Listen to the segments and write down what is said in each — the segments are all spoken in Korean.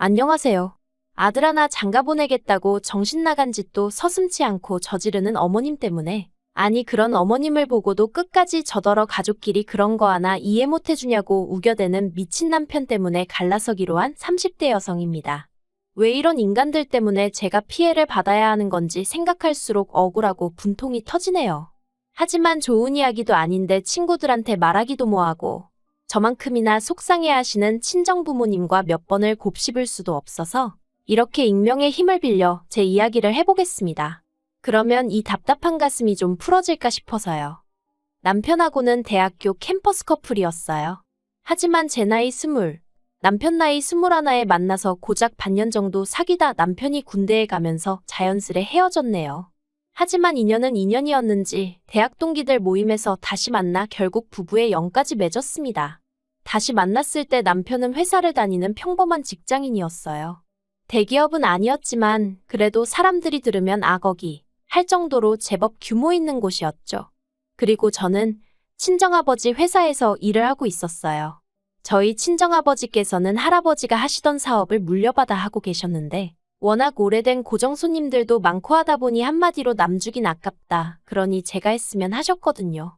안녕하세요. 아들 하나 장가 보내겠다고 정신 나간 짓도 서슴지 않고 저지르는 어머님 때문에 아니 그런 어머님을 보고도 끝까지 저더러 가족끼리 그런 거 하나 이해 못 해주냐고 우겨대는 미친 남편 때문에 갈라서기로 한 30대 여성입니다. 왜 이런 인간들 때문에 제가 피해를 받아야 하는 건지 생각할수록 억울하고 분통이 터지네요. 하지만 좋은 이야기도 아닌데 친구들한테 말하기도 뭐하고 저만큼이나 속상해하시는 친정부모님과 몇 번을 곱씹을 수도 없어서 이렇게 익명의 힘을 빌려 제 이야기를 해보겠습니다. 그러면 이 답답한 가슴이 좀 풀어질까 싶어서요. 남편하고는 대학교 캠퍼스 커플이었어요. 하지만 제 나이 20, 남편 나이 21에 만나서 고작 반년 정도 사귀다 남편이 군대에 가면서 자연스레 헤어졌네요. 하지만 인연은 인연이었는지 대학 동기들 모임에서 다시 만나 결국 부부의 연까지 맺었습니다. 다시 만났을 때 남편은 회사를 다니는 평범한 직장인이었어요. 대기업은 아니었지만 그래도 사람들이 들으면 아거기 할 정도로 제법 규모 있는 곳이었죠. 그리고 저는 친정아버지 회사에서 일을 하고 있었어요. 저희 친정아버지께서는 할아버지가 하시던 사업을 물려받아 하고 계셨는데 워낙 오래된 고정 손님들도 많고 하다 보니 한마디로 남주긴 아깝다. 그러니 제가 했으면 하셨거든요.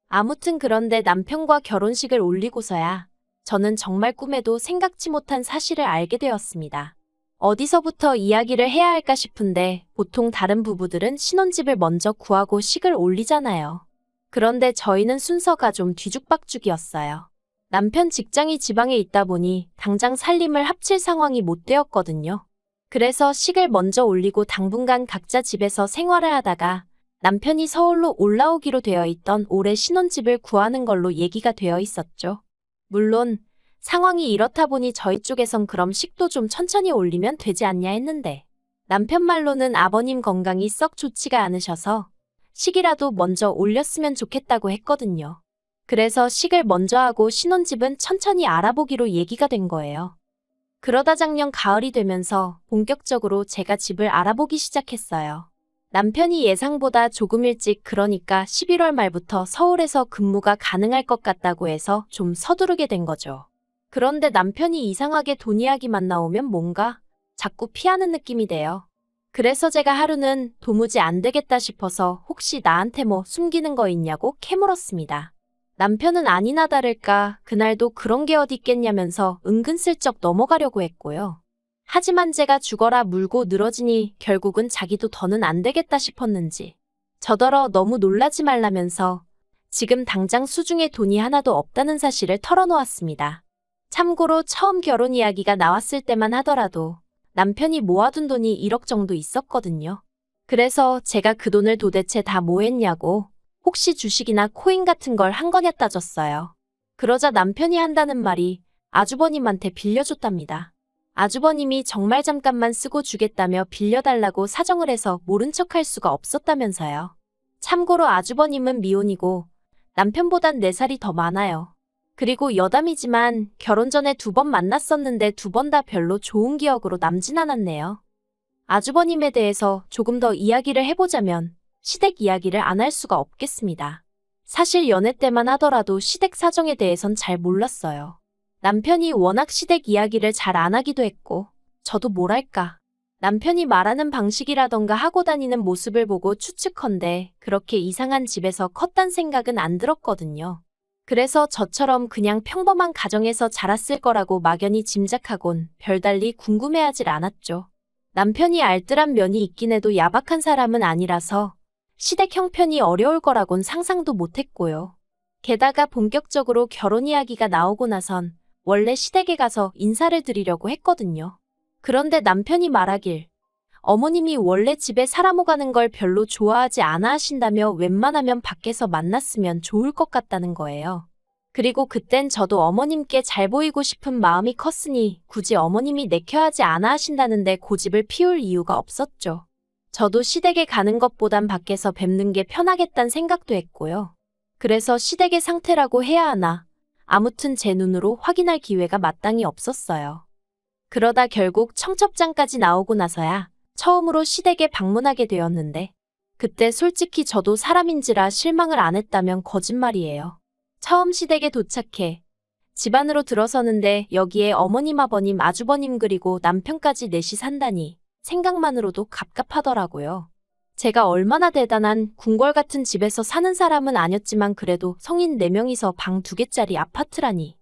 아무튼 그런데 남편과 결혼식을 올리고서야 저는 정말 꿈에도 생각지 못한 사실을 알게 되었습니다. 어디서부터 이야기를 해야 할까 싶은데 보통 다른 부부들은 신혼집을 먼저 구하고 식을 올리잖아요. 그런데 저희는 순서가 좀 뒤죽박죽이었어요. 남편 직장이 지방에 있다 보니 당장 살림을 합칠 상황이 못 되었거든요. 그래서 식을 먼저 올리고 당분간 각자 집에서 생활을 하다가 남편이 서울로 올라오기로 되어 있던 올해 신혼집을 구하는 걸로 얘기가 되어 있었죠. 물론 상황이 이렇다 보니 저희 쪽에선 그럼 식도 좀 천천히 올리면 되지 않냐 했는데 남편 말로는 아버님 건강이 썩 좋지가 않으셔서 식이라도 먼저 올렸으면 좋겠다고 했거든요. 그래서 식을 먼저 하고 신혼집은 천천히 알아보기로 얘기가 된 거예요. 그러다 작년 가을이 되면서 본격적으로 제가 집을 알아보기 시작했어요. 남편이 예상보다 조금 일찍 그러니까 11월 말부터 서울에서 근무가 가능할 것 같다고 해서 좀 서두르게 된 거죠. 그런데 남편이 이상하게 돈 이야기만 나오면 뭔가 자꾸 피하는 느낌이 돼요. 그래서 제가 하루는 도무지 안 되겠다 싶어서 혹시 나한테 뭐 숨기는 거 있냐고 캐물었습니다. 남편은 아니나 다를까 그날도 그런 게 어디 있겠냐면서 은근슬쩍 넘어가려고 했고요. 하지만 제가 죽어라 물고 늘어지니 결국은 자기도 더는 안 되겠다 싶었는지 저더러 너무 놀라지 말라면서 지금 당장 수중에 돈이 하나도 없다는 사실을 털어놓았습니다. 참고로 처음 결혼 이야기가 나왔을 때만 하더라도 남편이 모아둔 돈이 1억 정도 있었거든요. 그래서 제가 그 돈을 도대체 다 뭐 했냐고 혹시 주식이나 코인 같은 걸 한 거냐 따졌어요. 그러자 남편이 한다는 말이 아주버님한테 빌려줬답니다. 아주버님이 정말 잠깐만 쓰고 주겠다며 빌려달라고 사정을 해서 모른 척할 수가 없었다면서요. 참고로 아주버님은 미혼이고 남편보단 4살이 더 많아요. 그리고 여담이지만 결혼 전에 2번 만났었는데 2번 다 별로 좋은 기억으로 남진 않았네요. 아주버님에 대해서 조금 더 이야기를 해보자면 시댁 이야기를 안 할 수가 없겠습니다. 사실 연애 때만 하더라도 시댁 사정에 대해선 잘 몰랐어요. 남편이 워낙 시댁 이야기를 잘 안 하기도 했고 저도 뭐랄까 남편이 말하는 방식이라던가 하고 다니는 모습을 보고 추측컨대 그렇게 이상한 집에서 컸단 생각은 안 들었거든요. 그래서 저처럼 그냥 평범한 가정에서 자랐을 거라고 막연히 짐작하곤 별달리 궁금해하질 않았죠. 남편이 알뜰한 면이 있긴 해도 야박한 사람은 아니라서 시댁 형편이 어려울 거라곤 상상도 못했고요. 게다가 본격적으로 결혼 이야기가 나오고 나선 원래 시댁에 가서 인사를 드리려고 했거든요. 그런데 남편이 말하길 어머님이 원래 집에 사람 오가는 걸 별로 좋아하지 않아 하신다며 웬만하면 밖에서 만났으면 좋을 것 같다는 거예요. 그리고 그땐 저도 어머님께 잘 보이고 싶은 마음이 컸으니 굳이 어머님이 내켜하지 않아 하신다는데 고집을 피울 이유가 없었죠. 저도 시댁에 가는 것보단 밖에서 뵙는 게 편하겠다는 생각도 했고요. 그래서 시댁의 상태라고 해야 하나 아무튼 제 눈으로 확인할 기회가 마땅히 없었어요. 그러다 결국 청첩장까지 나오고 나서야 처음으로 시댁에 방문하게 되었는데 그때 솔직히 저도 사람인지라 실망을 안 했다면 거짓말이에요. 처음 시댁에 도착해 집 안으로 들어서는데 여기에 어머님, 아버님, 아주버님 그리고 남편까지 넷이 산다니 생각만으로도 갑갑하더라고요. 제가 얼마나 대단한 궁궐 같은 집에서 사는 사람은 아니었지만 그래도 성인 4명이서 방 2개짜리 아파트라니.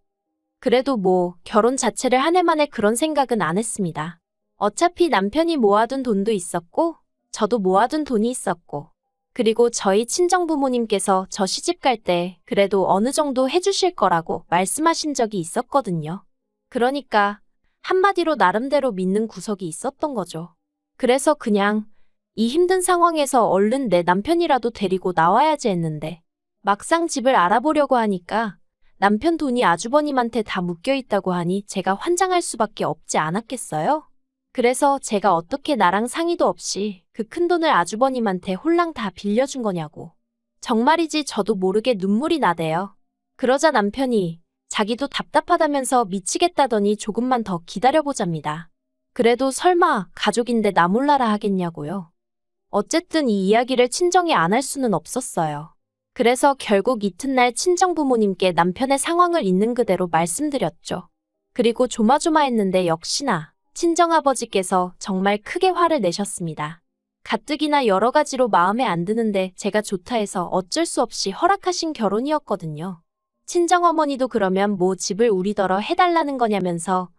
그래도 뭐 결혼 자체를 한 해 만에 그런 생각은 안 했습니다. 어차피 남편이 모아둔 돈도 있었고 저도 모아둔 돈이 있었고 그리고 저희 친정부모님께서 저 시집갈 때 그래도 어느 정도 해주실 거라고 말씀하신 적이 있었거든요. 그러니까 한마디로 나름대로 믿는 구석이 있었던 거죠. 그래서 그냥 이 힘든 상황에서 얼른 내 남편이라도 데리고 나와야지 했는데 막상 집을 알아보려고 하니까 남편 돈이 아주버님한테 다 묶여 있다고 하니 제가 환장할 수밖에 없지 않았겠어요? 그래서 제가 어떻게 나랑 상의도 없이 그 큰돈을 아주버님한테 홀랑 다 빌려준 거냐고. 정말이지 저도 모르게 눈물이 나대요. 그러자 남편이 자기도 답답하다면서 미치겠다더니 조금만 더 기다려보잡니다. 그래도 설마 가족인데 나 몰라라 하겠냐고요. 어쨌든 이 이야기를 친정에 안 할 수는 없었어요. 그래서 결국 이튿날 친정부모님께 남편의 상황을 있는 그대로 말씀드렸죠. 그리고 조마조마했는데 역시나 친정아버지께서 정말 크게 화를 내셨습니다. 가뜩이나 여러 가지로 마음에 안 드는데 제가 좋다 해서 어쩔 수 없이 허락하신 결혼이었거든요. 친정어머니도 그러면 뭐 집을 우리더러 해달라는 거냐면서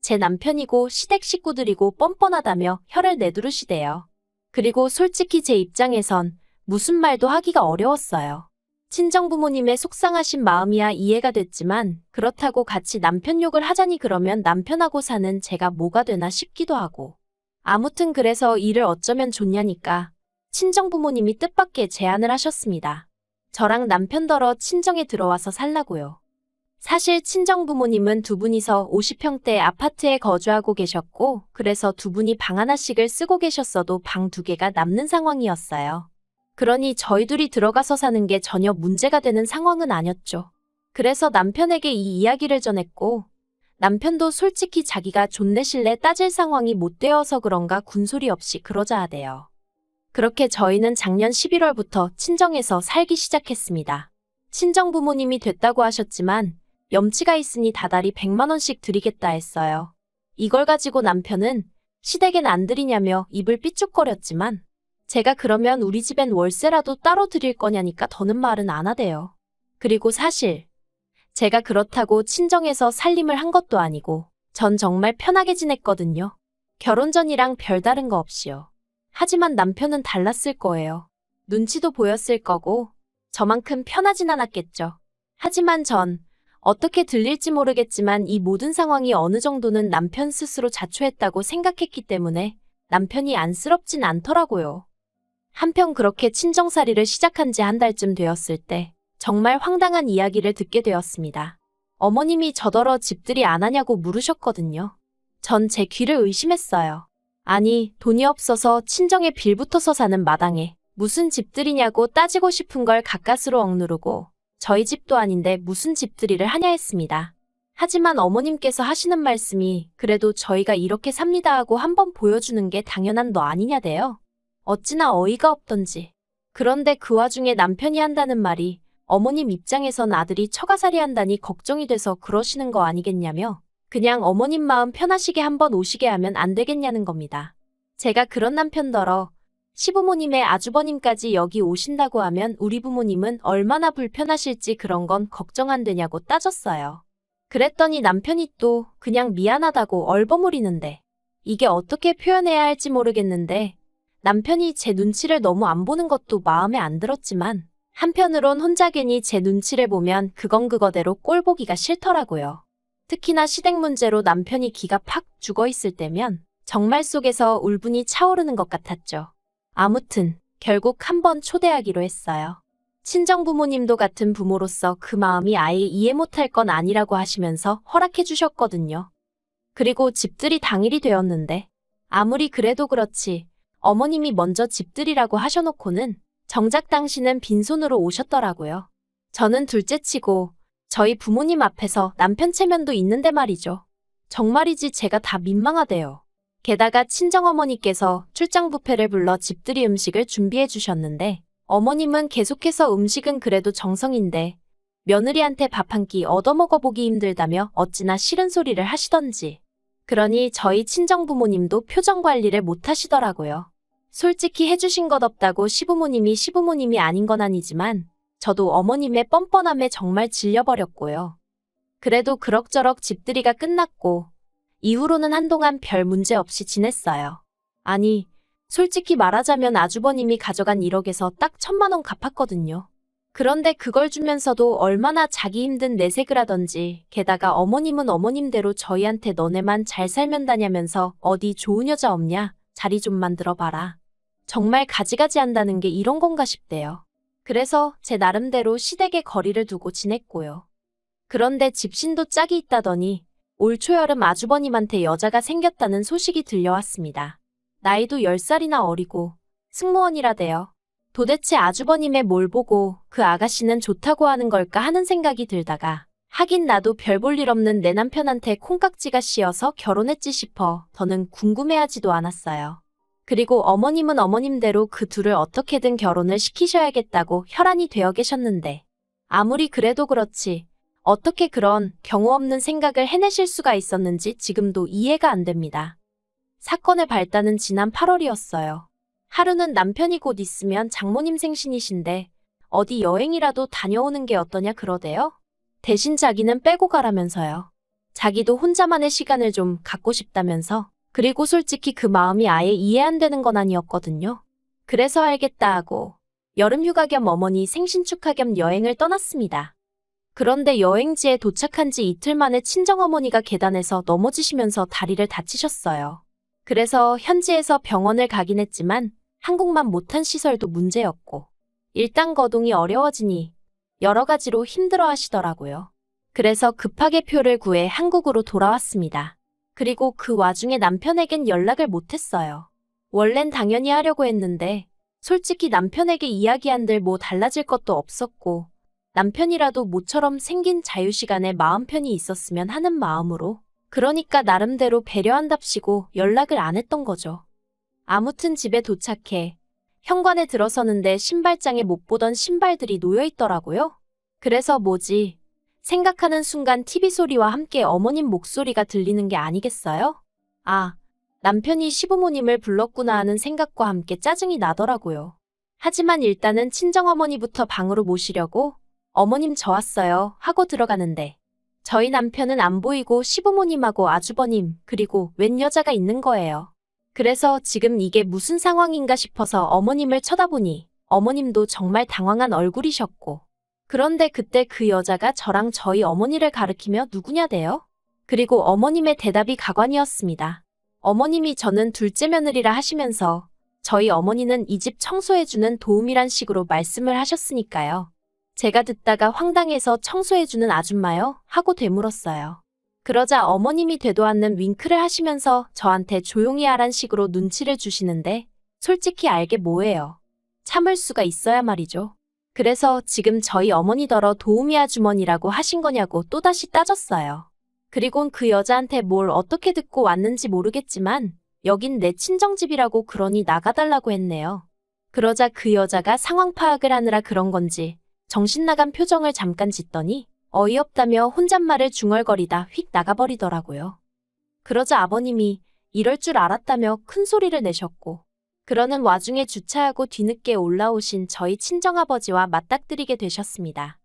제 남편이고 시댁 식구들이고 뻔뻔하다며 혀를 내두르시대요. 그리고 솔직히 제 입장에선 무슨 말도 하기가 어려웠어요. 친정부모님의 속상하신 마음이야 이해가 됐지만 그렇다고 같이 남편 욕을 하자니 그러면 남편하고 사는 제가 뭐가 되나 싶기도 하고. 아무튼 그래서 일을 어쩌면 좋냐니까 친정부모님이 뜻밖의 제안을 하셨습니다. 저랑 남편더러 친정에 들어와서 살라고요. 사실 친정부모님은 두 분이서 50평대 아파트에 거주하고 계셨고 그래서 두 분이 방 하나씩을 쓰고 계셨어도 방 2개가 남는 상황이었어요. 그러니 저희 둘이 들어가서 사는 게 전혀 문제가 되는 상황은 아니었죠. 그래서 남편에게 이 이야기를 전했고 남편도 솔직히 자기가 존내실래 따질 상황이 못 되어서 그런가 군소리 없이 그러자 하대요. 그렇게 저희는 작년 11월부터 친정에서 살기 시작했습니다. 친정부모님이 됐다고 하셨지만 염치가 있으니 다달이 100만 원씩 드리겠다 했어요. 이걸 가지고 남편은 시댁엔 안 드리냐며 입을 삐죽거렸지만 제가 그러면 우리 집엔 월세라도 따로 드릴 거냐니까 더는 말은 안 하대요. 그리고 사실 제가 그렇다고 친정에서 살림을 한 것도 아니고 전 정말 편하게 지냈거든요. 결혼 전이랑 별다른 거 없이요. 하지만 남편은 달랐을 거예요. 눈치도 보였을 거고 저만큼 편하진 않았겠죠. 하지만 전 어떻게 들릴지 모르겠지만 이 모든 상황이 어느 정도는 남편 스스로 자초했다고 생각했기 때문에 남편이 안쓰럽진 않더라고요. 한편 그렇게 친정살이를 시작한 지 한 달쯤 되었을 때 정말 황당한 이야기를 듣게 되었습니다. 어머님이 저더러 집들이 안 하냐고 물으셨거든요. 전 제 귀를 의심했어요. 아니, 돈이 없어서 친정에 빌붙어서 사는 마당에 무슨 집들이냐고 따지고 싶은 걸 가까스로 억누르고 저희 집도 아닌데 무슨 집들이를 하냐 했습니다. 하지만 어머님께서 하시는 말씀이 그래도 저희가 이렇게 삽니다 하고 한번 보여주는 게 당연한 너 아니냐대요. 어찌나 어이가 없던지. 그런데 그 와중에 남편이 한다는 말이 어머님 입장에선 아들이 처가살이 한다니 걱정이 돼서 그러시는 거 아니겠냐며 그냥 어머님 마음 편하시게 한번 오시게 하면 안 되겠냐는 겁니다. 제가 그런 남편더러 시부모님의 아주버님까지 여기 오신다고 하면 우리 부모님은 얼마나 불편하실지 그런 건 걱정 안 되냐고 따졌어요. 그랬더니 남편이 또 그냥 미안하다고 얼버무리는데 이게 어떻게 표현해야 할지 모르겠는데 남편이 제 눈치를 너무 안 보는 것도 마음에 안 들었지만 한편으론 혼자 괜히 제 눈치를 보면 그건 그거대로 꼴 보기가 싫더라고요. 특히나 시댁 문제로 남편이 기가 팍 죽어있을 때면 정말 속에서 울분이 차오르는 것 같았죠. 아무튼 결국 한번 초대하기로 했어요. 친정부모님도 같은 부모로서 그 마음이 아예 이해 못할 건 아니라고 하시면서 허락해 주셨거든요. 그리고 집들이 당일이 되었는데 아무리 그래도 그렇지 어머님이 먼저 집들이라고 하셔놓고는 정작 당신은 빈손으로 오셨더라고요. 저는 둘째치고 저희 부모님 앞에서 남편 체면도 있는데 말이죠. 정말이지 제가 다 민망하대요. 게다가 친정어머니께서 출장 뷔페를 불러 집들이 음식을 준비해 주셨는데 어머님은 계속해서 음식은 그래도 정성인데 며느리한테 밥 한 끼 얻어먹어보기 힘들다며 어찌나 싫은 소리를 하시던지. 그러니 저희 친정부모님도 표정 관리를 못하시더라고요. 솔직히 해주신 것 없다고 시부모님이 아닌 건 아니지만 저도 어머님의 뻔뻔함에 정말 질려버렸고요. 그래도 그럭저럭 집들이가 끝났고 이후로는 한동안 별 문제 없이 지냈어요. 아니, 솔직히 말하자면 아주버님이 가져간 1억에서 딱 1,000만 원 갚았거든요. 그런데 그걸 주면서도 얼마나 자기 힘든 내색을 하던지, 게다가 어머님은 어머님대로 저희한테 너네만 잘 살면 다냐면서 어디 좋은 여자 없냐? 자리 좀 만들어봐라. 정말 가지가지 한다는 게 이런 건가 싶대요. 그래서 제 나름대로 시댁에 거리를 두고 지냈고요. 그런데 집신도 짝이 있다더니 올 초여름 아주버님한테 여자가 생겼다는 소식이 들려왔습니다. 나이도 10살이나 어리고 승무원이라대요. 도대체 아주버님의 뭘 보고 그 아가씨는 좋다고 하는 걸까 하는 생각이 들다가 하긴 나도 별 볼 일 없는 내 남편한테 콩깍지가 씌어서 결혼했지 싶어 더는 궁금해하지도 않았어요. 그리고 어머님은 어머님대로 그 둘을 어떻게든 결혼을 시키셔야겠다고 혈안이 되어 계셨는데 아무리 그래도 그렇지 어떻게 그런 경우 없는 생각을 해내실 수가 있었는지 지금도 이해가 안 됩니다. 사건의 발단은 지난 8월이었어요. 하루는 남편이 곧 있으면 장모님 생신이신데 어디 여행이라도 다녀오는 게 어떠냐 그러대요. 대신 자기는 빼고 가라면서요. 자기도 혼자만의 시간을 좀 갖고 싶다면서. 그리고 솔직히 그 마음이 아예 이해 안 되는 건 아니었거든요. 그래서 알겠다 하고 여름휴가 겸 어머니 생신 축하 겸 여행을 떠났습니다. 그런데 여행지에 도착한 지 이틀 만에 친정어머니가 계단에서 넘어지시면서 다리를 다치셨어요. 그래서 현지에서 병원을 가긴 했지만 한국만 못한 시설도 문제였고 일단 거동이 어려워지니 여러 가지로 힘들어 하시더라고요. 그래서 급하게 표를 구해 한국으로 돌아왔습니다. 그리고 그 와중에 남편에겐 연락을 못했어요. 원래는 당연히 하려고 했는데 솔직히 남편에게 이야기한들 뭐 달라질 것도 없었고 남편이라도 모처럼 생긴 자유시간에 마음 편히 있었으면 하는 마음으로 그러니까 나름대로 배려한답시고 연락을 안 했던 거죠. 아무튼 집에 도착해 현관에 들어서는데 신발장에 못 보던 신발들이 놓여 있더라고요. 그래서 뭐지? 생각하는 순간 TV 소리와 함께 어머님 목소리가 들리는 게 아니겠어요? 아, 남편이 시부모님을 불렀구나 하는 생각과 함께 짜증이 나더라고요. 하지만 일단은 친정어머니부터 방으로 모시려고 어머님 저 왔어요 하고 들어가는데 저희 남편은 안 보이고 시부모님하고 아주버님 그리고 웬 여자가 있는 거예요. 그래서 지금 이게 무슨 상황인가 싶어서 어머님을 쳐다보니 어머님도 정말 당황한 얼굴이셨고 그런데 그때 그 여자가 저랑 저희 어머니를 가리키며 누구냐대요? 그리고 어머님의 대답이 가관이었습니다. 어머님이 저는 둘째 며느리라 하시면서 저희 어머니는 이 집 청소해주는 도움이란 식으로 말씀을 하셨으니까요. 제가 듣다가 황당해서 청소해주는 아줌마요? 하고 되물었어요. 그러자 어머님이 되도 않는 윙크를 하시면서 저한테 조용히 하란 식으로 눈치를 주시는데 솔직히 알게 뭐예요. 참을 수가 있어야 말이죠. 그래서 지금 저희 어머니더러 도우미 아주머니라고 하신 거냐고 또다시 따졌어요. 그리곤 그 여자한테 뭘 어떻게 듣고 왔는지 모르겠지만 여긴 내 친정집이라고 그러니 나가달라고 했네요. 그러자 그 여자가 상황 파악을 하느라 그런 건지 정신 나간 표정을 잠깐 짓더니 어이없다며 혼잣말을 중얼거리다 휙 나가버리더라고요. 그러자 아버님이 이럴 줄 알았다며 큰 소리를 내셨고 그러는 와중에 주차하고 뒤늦게 올라오신 저희 친정아버지와 맞닥뜨리게 되셨습니다.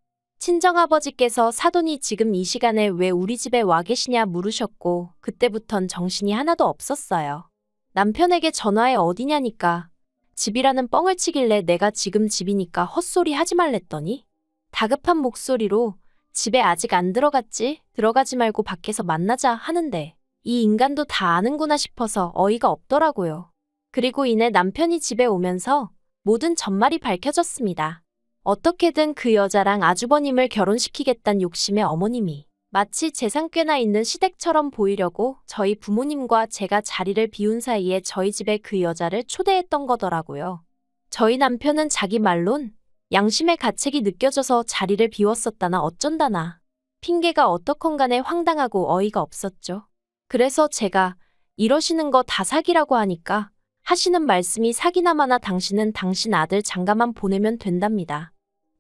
친정아버지께서 사돈이 지금 이 시간에 왜 우리 집에 와 계시냐 물으셨고 그때부턴 정신이 하나도 없었어요. 남편에게 전화해 어디냐니까 집이라는 뻥을 치길래 내가 지금 집이니까 헛소리 하지 말랬더니 다급한 목소리로 집에 아직 안 들어갔지? 들어가지 말고 밖에서 만나자 하는데 이 인간도 다 아는구나 싶어서 어이가 없더라고요. 그리고 이내 남편이 집에 오면서 모든 전말이 밝혀졌습니다. 어떻게든 그 여자랑 아주버님을 결혼시키겠다는 욕심에 어머님이 마치 재산 꽤나 있는 시댁처럼 보이려고 저희 부모님과 제가 자리를 비운 사이에 저희 집에 그 여자를 초대했던 거더라고요. 저희 남편은 자기 말론 양심의 가책이 느껴져서 자리를 비웠었다나 어쩐다나 핑계가 어떻건 간에 황당하고 어이가 없었죠. 그래서 제가 이러시는 거 다 사기라고 하니까 하시는 말씀이 사기나 마나 당신은 당신 아들 장가만 보내면 된답니다.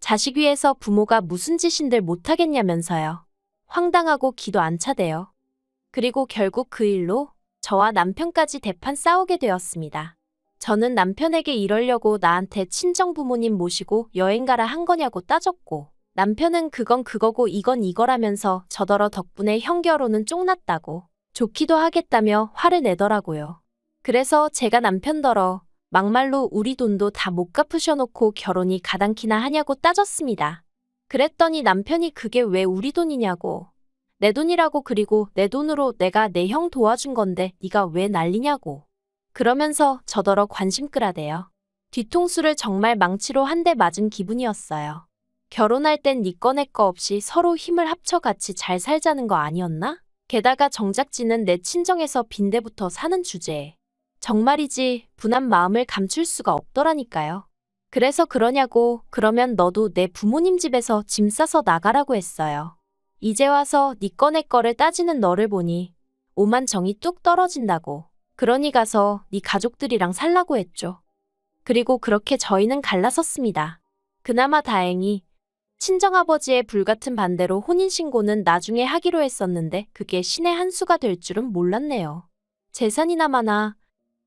자식 위해서 부모가 무슨 짓인들 못하겠냐면서요. 황당하고 기도 안 차대요. 그리고 결국 그 일로 저와 남편까지 대판 싸우게 되었습니다. 저는 남편에게 이러려고 나한테 친정 부모님 모시고 여행 가라 한 거냐고 따졌고, 남편은 그건 그거고 이건 이거라면서 저더러 덕분에 형 결혼은 쫑났다고 좋기도 하겠다며 화를 내더라고요. 그래서 제가 남편더러 막말로 우리 돈도 다 못 갚으셔놓고 결혼이 가당키나 하냐고 따졌습니다. 그랬더니 남편이 그게 왜 우리 돈이냐고, 내 돈이라고, 그리고 내 돈으로 내가 내 형 도와준 건데 네가 왜 난리냐고 그러면서 저더러 관심 끌어대요. 뒤통수를 정말 망치로 한 대 맞은 기분이었어요. 결혼할 땐 네 거 내 거 없이 서로 힘을 합쳐 같이 잘 살자는 거 아니었나? 게다가 정작 지는 내 친정에서 빈대부터 사는 주제에 정말이지 분한 마음을 감출 수가 없더라니까요. 그래서 그러냐고, 그러면 너도 내 부모님 집에서 짐 싸서 나가라고 했어요. 이제 와서 네 거 내 거를 따지는 너를 보니 오만 정이 뚝 떨어진다고. 그러니 가서 네 가족들이랑 살라고 했죠. 그리고 그렇게 저희는 갈라섰습니다. 그나마 다행히 친정아버지의 불같은 반대로 혼인신고는 나중에 하기로 했었는데 그게 신의 한 수가 될 줄은 몰랐네요. 재산이나 마나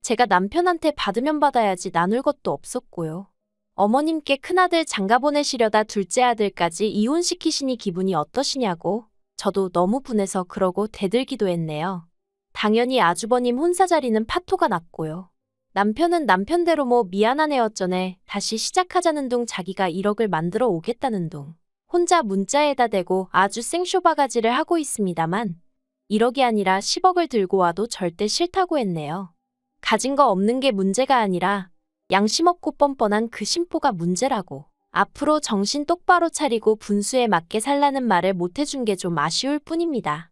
제가 남편한테 받으면 받아야지 나눌 것도 없었고요. 어머님께 큰아들 장가 보내시려다 둘째 아들까지 이혼시키시니 기분이 어떠시냐고. 저도 너무 분해서 그러고 대들기도 했네요. 당연히 아주버님 혼사 자리는 파토가 났고요. 남편은 남편대로 뭐 미안하네 어쩌네 다시 시작하자는 둥, 자기가 1억을 만들어 오겠다는 둥, 혼자 문자에다 대고 아주 생쇼바가지를 하고 있습니다만 1억이 아니라 10억을 들고 와도 절대 싫다고 했네요. 가진 거 없는 게 문제가 아니라 양심 없고 뻔뻔한 그 심보가 문제라고. 앞으로 정신 똑바로 차리고 분수에 맞게 살라는 말을 못 해준 게 좀 아쉬울 뿐입니다.